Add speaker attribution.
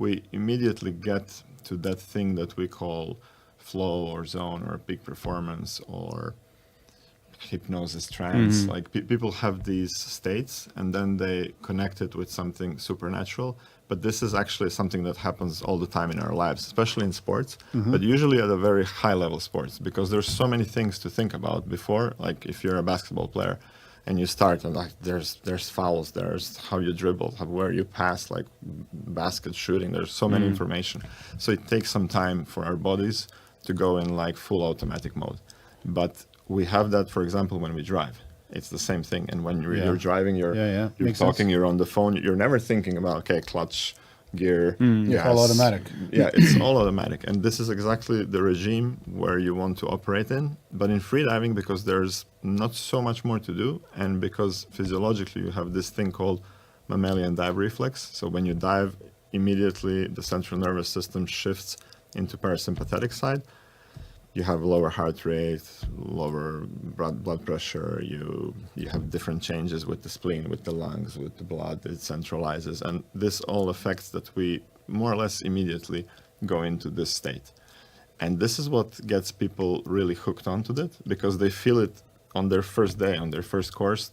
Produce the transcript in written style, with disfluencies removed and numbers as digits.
Speaker 1: we immediately get to that thing that we call flow or zone or peak performance or hypnosis, trance. Like people have these states and then they connect it with something supernatural. But this is actually something that happens all the time in our lives, especially in sports, but usually at a very high level sports, because there's so many things to think about before. Like if you're a basketball player and you start and like there's fouls, there's how you dribble, where you pass, like basket shooting, there's so many information. So it takes some time for our bodies to go in like full automatic mode. But we have that, for example, when we drive. It's the same thing. And when you're driving, you're
Speaker 2: Makes
Speaker 1: talking,
Speaker 2: sense.
Speaker 1: you're on the phone, you're never thinking about, okay, clutch, gear,
Speaker 2: It's
Speaker 1: gas.
Speaker 2: all automatic.
Speaker 1: Yeah, it's all automatic. And this is exactly the regime where you want to operate in. But in freediving, because there's not so much more to do, and because physiologically you have this thing called mammalian dive reflex. So when you dive, immediately the central nervous system shifts into parasympathetic side. You have lower heart rate, lower blood pressure, you have different changes with the spleen, with the lungs, with the blood, it centralizes. And this all affects that we more or less immediately go into this state. And this is what gets people really hooked onto it, because they feel it on their first day, on their first course.